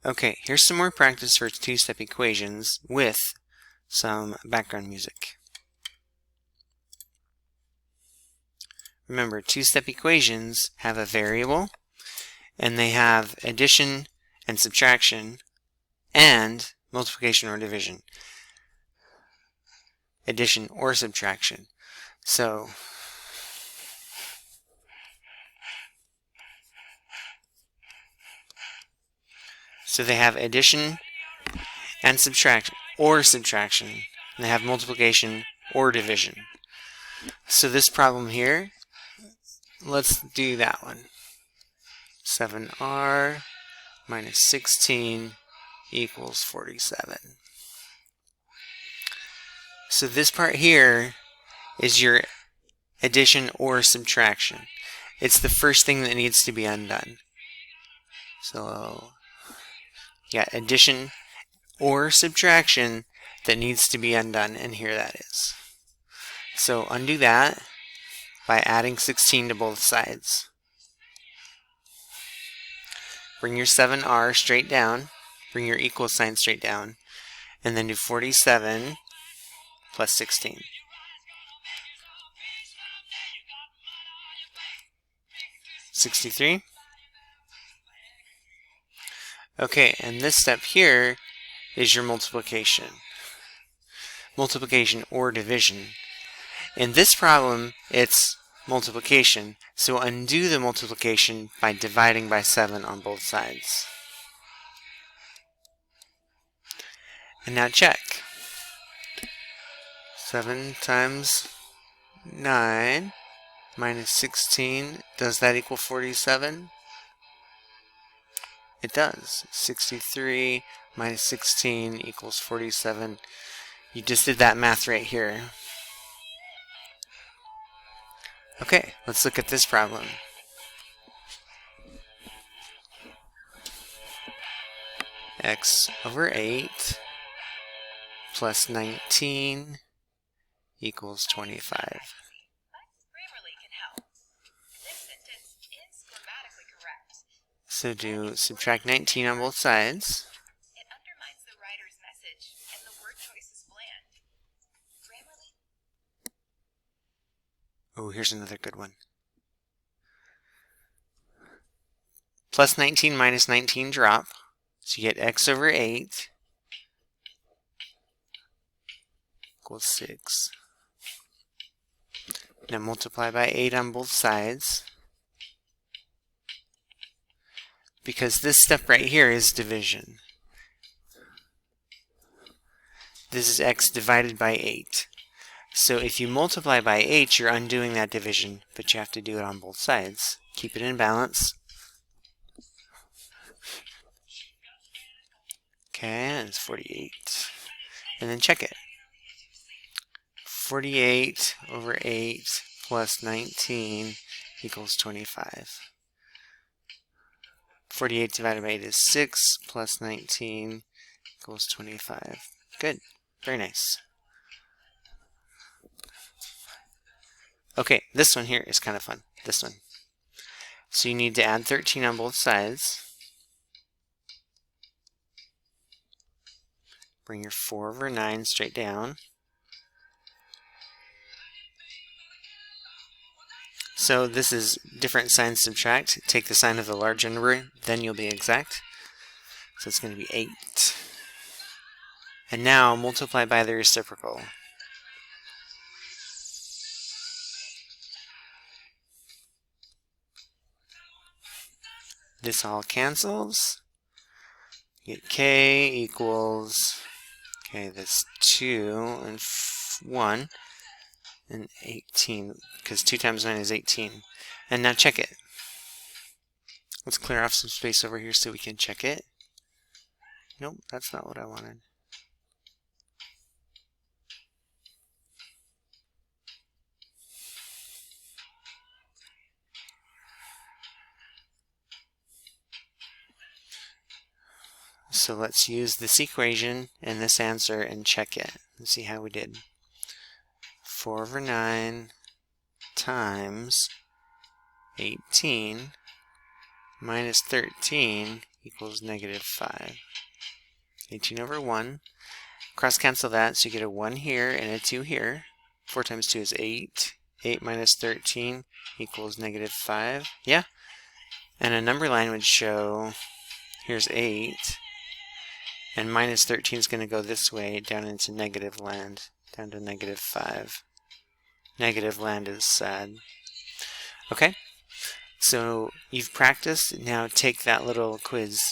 Okay, here's some more practice for two-step equations with some background music. Remember, two-step equations have a variable, and they have addition and subtraction and multiplication or division. Addition or subtraction. So they have addition and subtraction or subtraction. And they have multiplication or division. So this problem here, let's do that one. 7r minus 16 equals 47. So this part here is your addition or subtraction. It's the first thing that needs to be undone. So you got addition or subtraction that needs to be undone, and here that is. So undo that by adding 16 to both sides. Bring your 7r straight down, bring your equal sign straight down, and then do 47 plus 16. $63. Okay, and this step here is your multiplication. Multiplication or division. In this problem, it's multiplication, so undo the multiplication by dividing by 7 on both sides. And now check. 7 times 9 minus 16, does that equal 47? It does. 63 minus 16 equals 47. You just did that math right here. Okay, let's look at this problem. X over 8 plus 19 equals 25. So do subtract 19 on both sides. It undermines the writer's message, and the word choice is bland. Grammarly. Oh, here's another good one. Plus 19 minus 19 drop. So you get x over 8 equals 6. Now multiply by 8 on both sides. Because this step right here is division. This is x divided by 8. So if you multiply by 8, you're undoing that division, but you have to do it on both sides. Keep it in balance. Okay, and it's 48. And then check it. 48 over 8 plus 19 equals 25. 48 divided by 8 is 6, plus 19 equals 25. Good. Very nice. Okay, this one here is kind of fun. This one. So you need to add 13 on both sides. Bring your 4 over 9 straight down. So this is different signs subtract. Take the sign of the large number, then you'll be exact. So it's going to be 8. And now multiply by the reciprocal. This all cancels. You get k equals, okay, that's 2 and 1 and 18, because 2 times 9 is 18. And now check it. Let's clear off some space over here so we can check it. Nope, that's not what I wanted. So let's use this equation and this answer and check it. Let's see how we did. 4 over 9 times 18 minus 13 equals negative 5. 18 over 1. Cross cancel that, so you get a 1 here and a 2 here. 4 times 2 is 8. 8 minus 13 equals negative 5. Yeah. And a number line would show, here's 8. And minus 13 is going to go this way down into negative land, down to negative 5. Negative land is sad. Okay, so you've practiced. Now take that little quiz.